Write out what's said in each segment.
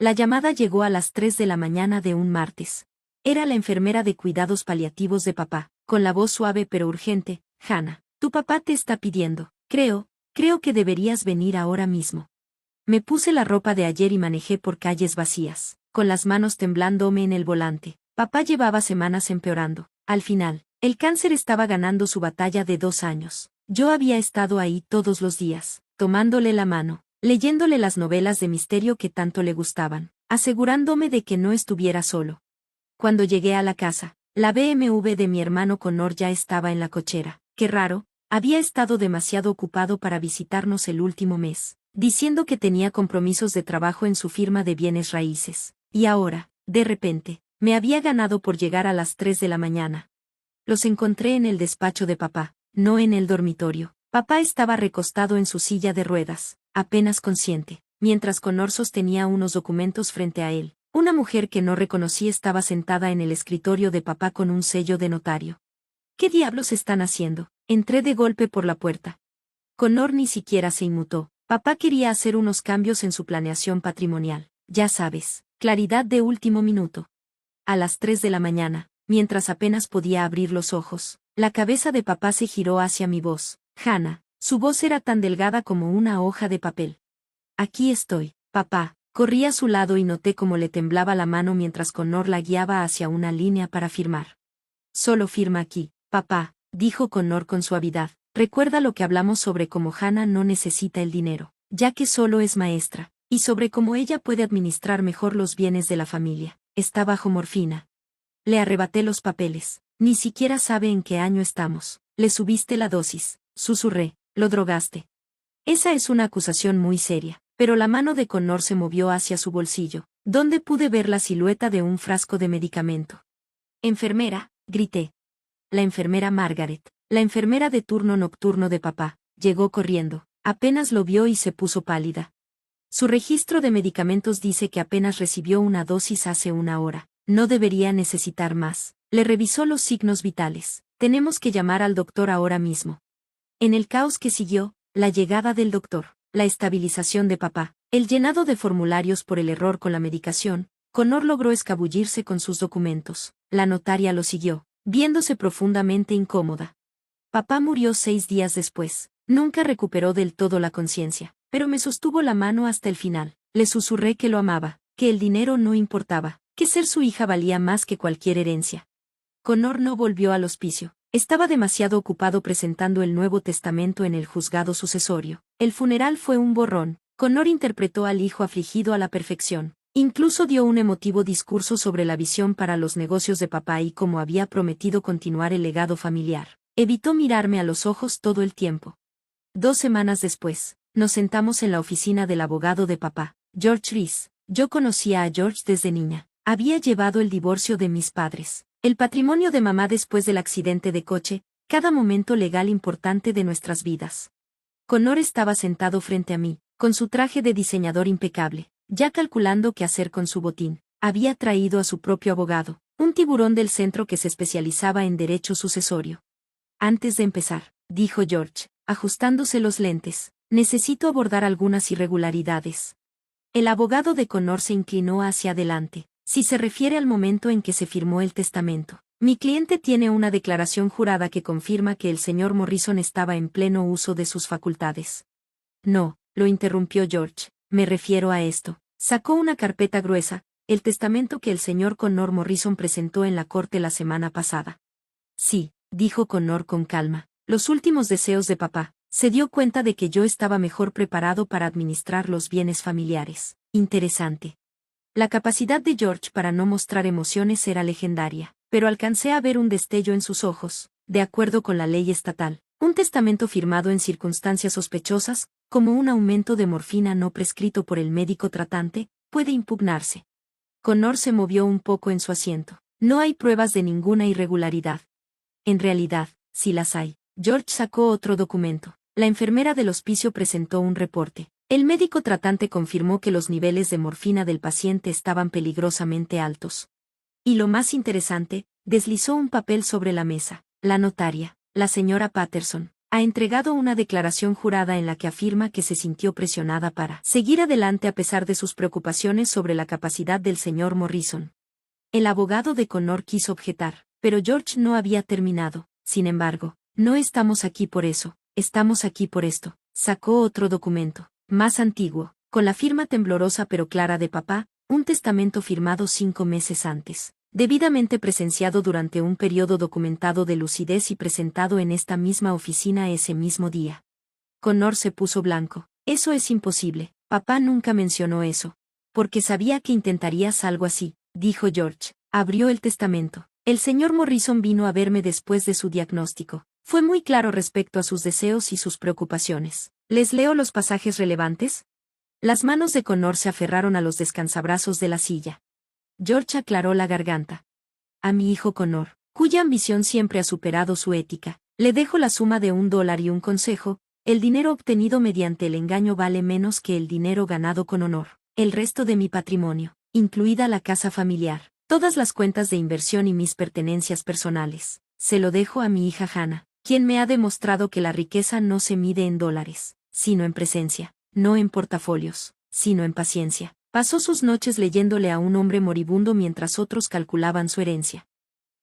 La llamada llegó a las 3 de la mañana de un martes. Era la enfermera de cuidados paliativos de papá, con la voz suave pero urgente. Hannah, tu papá te está pidiendo. Creo que deberías venir ahora mismo. Me puse la ropa de ayer y manejé por calles vacías, con las manos temblándome en el volante. Papá llevaba semanas empeorando. Al final, el cáncer estaba ganando su batalla de 2 años. Yo había estado ahí todos los días, tomándole la mano, leyéndole las novelas de misterio que tanto le gustaban, asegurándome de que no estuviera solo. Cuando llegué a la casa, la BMW de mi hermano Connor ya estaba en la cochera. Qué raro, había estado demasiado ocupado para visitarnos el último mes, diciendo que tenía compromisos de trabajo en su firma de bienes raíces. Y ahora, de repente, me había ganado por llegar a las 3 de la mañana. Los encontré en el despacho de papá, no en el dormitorio. Papá estaba recostado en su silla de ruedas, apenas consciente, mientras Connor sostenía unos documentos frente a él. Una mujer que no reconocí estaba sentada en el escritorio de papá con un sello de notario. ¿Qué diablos están haciendo? Entré de golpe por la puerta. Connor ni siquiera se inmutó. Papá quería hacer unos cambios en su planeación patrimonial. Ya sabes, claridad de último minuto. A las 3 de la mañana, mientras apenas podía abrir los ojos, la cabeza de papá se giró hacia mi voz. Hannah, su voz era tan delgada como una hoja de papel. Aquí estoy, papá. Corrí a su lado y noté cómo le temblaba la mano mientras Connor la guiaba hacia una línea para firmar. Solo firma aquí, papá, dijo Connor con suavidad. Recuerda lo que hablamos sobre cómo Hannah no necesita el dinero, ya que solo es maestra, y sobre cómo ella puede administrar mejor los bienes de la familia. Está bajo morfina. Le arrebaté los papeles. Ni siquiera sabe en qué año estamos. Le subiste la dosis, susurré. Lo drogaste. Esa es una acusación muy seria. Pero la mano de Connor se movió hacia su bolsillo, donde pude ver la silueta de un frasco de medicamento. Enfermera, grité. La enfermera Margaret, la enfermera de turno nocturno de papá, llegó corriendo. Apenas lo vio y se puso pálida. Su registro de medicamentos dice que apenas recibió una dosis hace 1 hora. No debería necesitar más. Le revisó los signos vitales. Tenemos que llamar al doctor ahora mismo. En el caos que siguió, la llegada del doctor, la estabilización de papá, el llenado de formularios por el error con la medicación, Connor logró escabullirse con sus documentos. La notaria lo siguió, viéndose profundamente incómoda. Papá murió 6 días después. Nunca recuperó del todo la conciencia, pero me sostuvo la mano hasta el final. Le susurré que lo amaba, que el dinero no importaba, que ser su hija valía más que cualquier herencia. Connor no volvió al hospicio. Estaba demasiado ocupado presentando el Nuevo Testamento en el juzgado sucesorio. El funeral fue un borrón. Connor interpretó al hijo afligido a la perfección. Incluso dio un emotivo discurso sobre la visión para los negocios de papá y cómo había prometido continuar el legado familiar. Evitó mirarme a los ojos todo el tiempo. 2 semanas después, nos sentamos en la oficina del abogado de papá, George Rees. Yo conocía a George desde niña. Había llevado el divorcio de mis padres, el patrimonio de mamá después del accidente de coche, cada momento legal importante de nuestras vidas. Connor estaba sentado frente a mí, con su traje de diseñador impecable, ya calculando qué hacer con su botín. Había traído a su propio abogado, un tiburón del centro que se especializaba en derecho sucesorio. Antes de empezar, dijo George, ajustándose los lentes, necesito abordar algunas irregularidades. El abogado de Connor se inclinó hacia adelante. Si se refiere al momento en que se firmó el testamento, mi cliente tiene una declaración jurada que confirma que el señor Morrison estaba en pleno uso de sus facultades. No, lo interrumpió George, me refiero a esto. Sacó una carpeta gruesa, el testamento que el señor Connor Morrison presentó en la corte la semana pasada. Sí, dijo Connor con calma, los últimos deseos de papá. Se dio cuenta de que yo estaba mejor preparado para administrar los bienes familiares. Interesante. La capacidad de George para no mostrar emociones era legendaria, pero alcancé a ver un destello en sus ojos. De acuerdo con la ley estatal, un testamento firmado en circunstancias sospechosas, como un aumento de morfina no prescrito por el médico tratante, puede impugnarse. Connor se movió un poco en su asiento. No hay pruebas de ninguna irregularidad. En realidad, sí las hay. George sacó otro documento. La enfermera del hospicio presentó un reporte. El médico tratante confirmó que los niveles de morfina del paciente estaban peligrosamente altos. Y lo más interesante, deslizó un papel sobre la mesa. La notaria, la señora Patterson, Ha entregado una declaración jurada en la que afirma que se sintió presionada para seguir adelante a pesar de sus preocupaciones sobre la capacidad del señor Morrison. El abogado de Connor quiso objetar, pero George no había terminado. Sin embargo, no estamos aquí por eso, estamos aquí por esto. Sacó otro documento, más antiguo, con la firma temblorosa pero clara de papá, un testamento firmado 5 meses antes, debidamente presenciado durante un periodo documentado de lucidez y presentado en esta misma oficina ese mismo día. Connor se puso blanco. Eso es imposible, papá nunca mencionó eso. Porque sabía que intentarías algo así, dijo George. Abrió el testamento. El señor Morrison vino a verme después de su diagnóstico. Fue muy claro respecto a sus deseos y sus preocupaciones. ¿Les leo los pasajes relevantes? Las manos de Connor se aferraron a los descansabrazos de la silla. George aclaró la garganta. A mi hijo Connor, cuya ambición siempre ha superado su ética, le dejo la suma de $1 y un consejo: el dinero obtenido mediante el engaño vale menos que el dinero ganado con honor. El resto de mi patrimonio, incluida la casa familiar, todas las cuentas de inversión y mis pertenencias personales, se lo dejo a mi hija Hannah, quien me ha demostrado que la riqueza no se mide en dólares, sino en presencia, no en portafolios, sino en paciencia. Pasó sus noches leyéndole a un hombre moribundo mientras otros calculaban su herencia.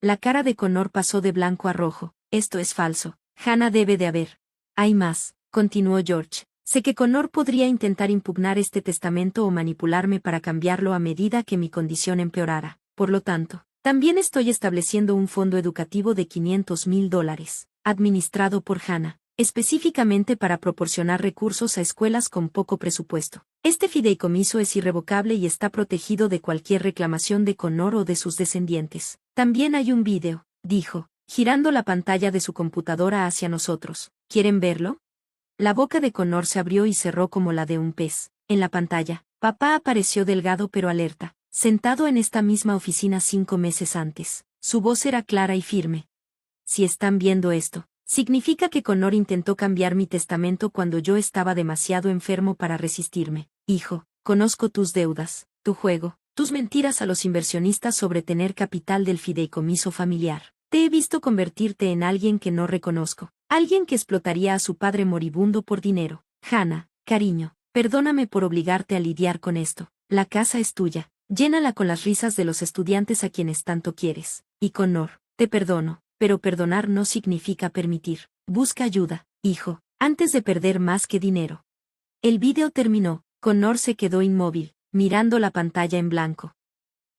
La cara de Connor pasó de blanco a rojo. Esto es falso. Hannah debe de haber. Hay más, continuó George. Sé que Connor podría intentar impugnar este testamento o manipularme para cambiarlo a medida que mi condición empeorara. Por lo tanto, también estoy estableciendo un fondo educativo de $500,000, administrado por Hannah, específicamente para proporcionar recursos a escuelas con poco presupuesto. Este fideicomiso es irrevocable y está protegido de cualquier reclamación de Connor o de sus descendientes. También hay un vídeo, dijo, girando la pantalla de su computadora hacia nosotros. ¿Quieren verlo? La boca de Connor se abrió y cerró como la de un pez. En la pantalla, papá apareció delgado pero alerta, sentado en esta misma oficina 5 meses antes. Su voz era clara y firme. Si están viendo esto, significa que Connor intentó cambiar mi testamento cuando yo estaba demasiado enfermo para resistirme. Hijo, conozco tus deudas, tu juego, tus mentiras a los inversionistas sobre tener capital del fideicomiso familiar. Te he visto convertirte en alguien que no reconozco, alguien que explotaría a su padre moribundo por dinero. Hannah, cariño, perdóname por obligarte a lidiar con esto. La casa es tuya, llénala con las risas de los estudiantes a quienes tanto quieres. Y Connor, te perdono, pero perdonar no significa permitir. Busca ayuda, hijo, antes de perder más que dinero. El vídeo terminó. Connor se quedó inmóvil, mirando la pantalla en blanco.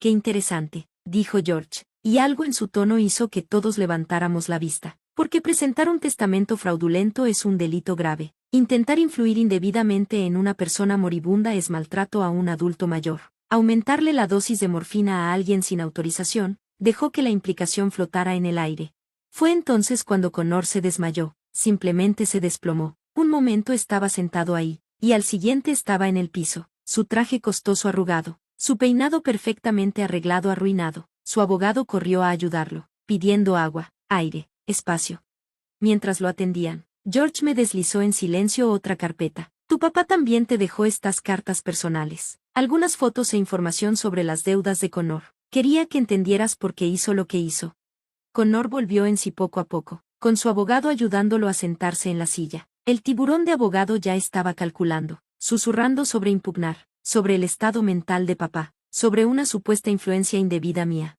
Qué interesante, dijo George, y algo en su tono hizo que todos levantáramos la vista. Porque presentar un testamento fraudulento es un delito grave. Intentar influir indebidamente en una persona moribunda es maltrato a un adulto mayor. Aumentarle la dosis de morfina a alguien sin autorización dejó que la implicación flotara en el aire. Fue entonces cuando Connor se desmayó, simplemente se desplomó. Un momento estaba sentado ahí, y al siguiente estaba en el piso, su traje costoso arrugado, su peinado perfectamente arreglado arruinado. Su abogado corrió a ayudarlo, pidiendo agua, aire, espacio. Mientras lo atendían, George me deslizó en silencio otra carpeta. Tu papá también te dejó estas cartas personales, algunas fotos e información sobre las deudas de Connor. Quería que entendieras por qué hizo lo que hizo. Connor volvió en sí poco a poco, con su abogado ayudándolo a sentarse en la silla. El tiburón de abogado ya estaba calculando, susurrando sobre impugnar, sobre el estado mental de papá, sobre una supuesta influencia indebida mía.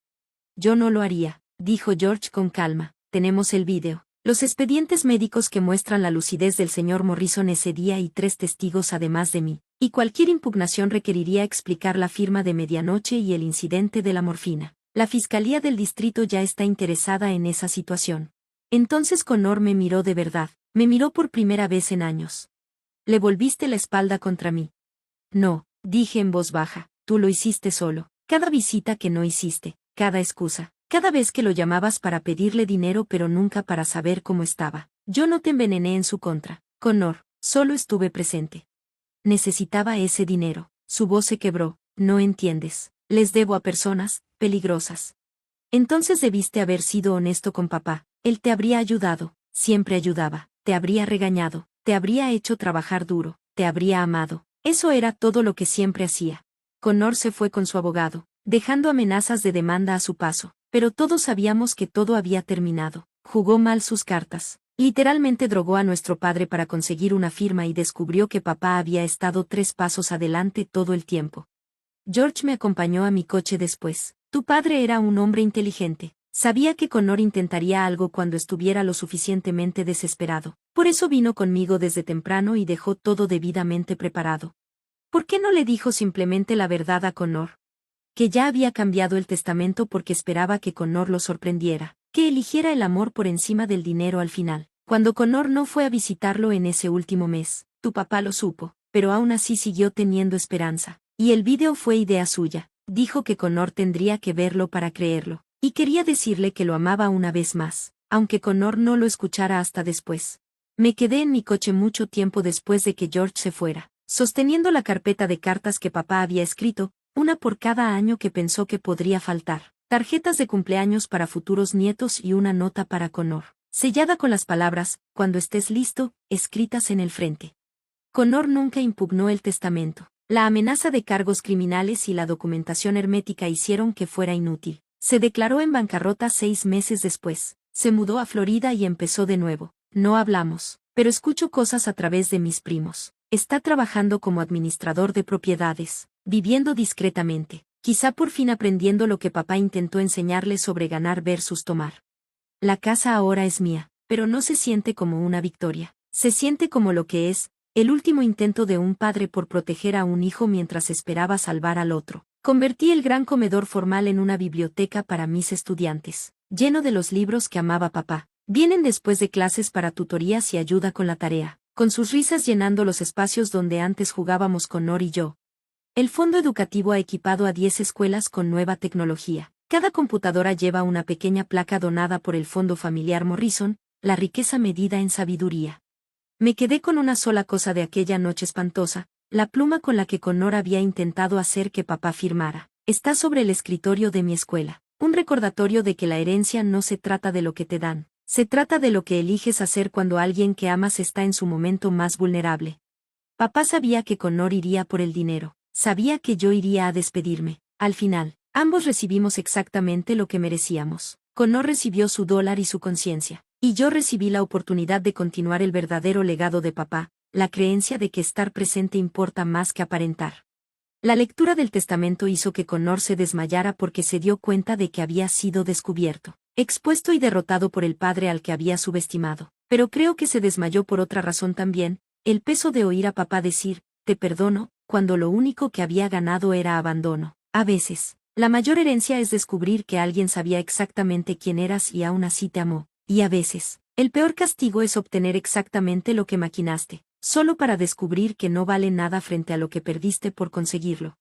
Yo no lo haría, dijo George con calma. Tenemos el vídeo, los expedientes médicos que muestran la lucidez del señor Morrison ese día y 3 testigos además de mí, y cualquier impugnación requeriría explicar la firma de medianoche y el incidente de la morfina. La Fiscalía del Distrito ya está interesada en esa situación. Entonces Connor me miró de verdad, me miró por primera vez en años. ¿Le volviste la espalda contra mí? No, dije en voz baja, tú lo hiciste solo. Cada visita que no hiciste, cada excusa, cada vez que lo llamabas para pedirle dinero pero nunca para saber cómo estaba. Yo no te envenené en su contra, Connor, solo estuve presente. Necesitaba ese dinero. Su voz se quebró. No entiendes. Les debo a personas peligrosas. Entonces debiste haber sido honesto con papá. Él te habría ayudado, siempre ayudaba, te habría regañado, te habría hecho trabajar duro, te habría amado. Eso era todo lo que siempre hacía. Connor se fue con su abogado, dejando amenazas de demanda a su paso, pero todos sabíamos que todo había terminado. Jugó mal sus cartas. Literalmente drogó a nuestro padre para conseguir una firma y descubrió que papá había estado 3 pasos adelante todo el tiempo. George me acompañó a mi coche después. Tu padre era un hombre inteligente. Sabía que Connor intentaría algo cuando estuviera lo suficientemente desesperado. Por eso vino conmigo desde temprano y dejó todo debidamente preparado. ¿Por qué no le dijo simplemente la verdad a Connor? Que ya había cambiado el testamento porque esperaba que Connor lo sorprendiera, que eligiera el amor por encima del dinero al final. Cuando Connor no fue a visitarlo en ese último mes, tu papá lo supo, pero aún así siguió teniendo esperanza. Y el vídeo fue idea suya. Dijo que Connor tendría que verlo para creerlo, y quería decirle que lo amaba una vez más, aunque Connor no lo escuchara hasta después. Me quedé en mi coche mucho tiempo después de que George se fuera, sosteniendo la carpeta de cartas que papá había escrito, una por cada año que pensó que podría faltar, tarjetas de cumpleaños para futuros nietos y una nota para Connor, sellada con las palabras, cuando estés listo, escritas en el frente. Connor nunca impugnó el testamento. La amenaza de cargos criminales y la documentación hermética hicieron que fuera inútil. Se declaró en bancarrota 6 meses después. Se mudó a Florida y empezó de nuevo. No hablamos, pero escucho cosas a través de mis primos. Está trabajando como administrador de propiedades, viviendo discretamente, quizá por fin aprendiendo lo que papá intentó enseñarle sobre ganar versus tomar. La casa ahora es mía, pero no se siente como una victoria. Se siente como lo que es, el último intento de un padre por proteger a un hijo mientras esperaba salvar al otro. Convertí el gran comedor formal en una biblioteca para mis estudiantes, lleno de los libros que amaba papá. Vienen después de clases para tutorías y ayuda con la tarea, con sus risas llenando los espacios donde antes jugábamos Connor y yo. El fondo educativo ha equipado a 10 escuelas con nueva tecnología. Cada computadora lleva una pequeña placa donada por el Fondo Familiar Morrison, la riqueza medida en sabiduría. Me quedé con una sola cosa de aquella noche espantosa, la pluma con la que Connor había intentado hacer que papá firmara. Está sobre el escritorio de mi escuela. Un recordatorio de que la herencia no se trata de lo que te dan, se trata de lo que eliges hacer cuando alguien que amas está en su momento más vulnerable. Papá sabía que Connor iría por el dinero, sabía que yo iría a despedirme. Al final, ambos recibimos exactamente lo que merecíamos. Connor recibió su dólar y su conciencia. Y yo recibí la oportunidad de continuar el verdadero legado de papá, la creencia de que estar presente importa más que aparentar. La lectura del testamento hizo que Connor se desmayara porque se dio cuenta de que había sido descubierto, expuesto y derrotado por el padre al que había subestimado. Pero creo que se desmayó por otra razón también, el peso de oír a papá decir, te perdono, cuando lo único que había ganado era abandono. A veces, la mayor herencia es descubrir que alguien sabía exactamente quién eras y aún así te amó. Y a veces, el peor castigo es obtener exactamente lo que maquinaste, solo para descubrir que no vale nada frente a lo que perdiste por conseguirlo.